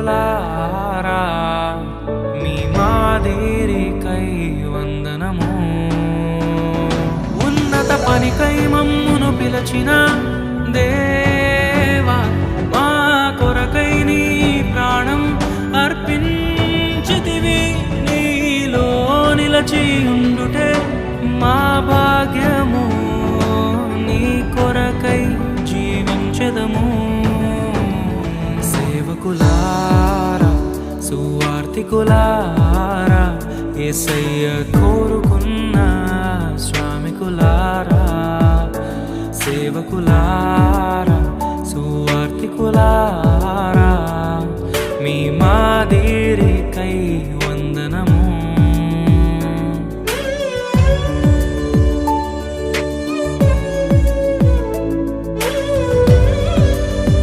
సేవకులారా మీ మాదిరికై వందనము. ఉన్నత పనికై మమ్మును పిలచిన దేవా, మా కొరకై నీ ప్రాణం అర్పించితివి. నీలో నిలచి ఉండుటే మా భాగ్యము, నీ కొరకై జీవించెదము. సేవకులారా సువార్తికులారా, యేసయ్య కోరుకున్న శ్రామికులారా. సేవకులారా సువార్తికులారా మీ మాదిరికై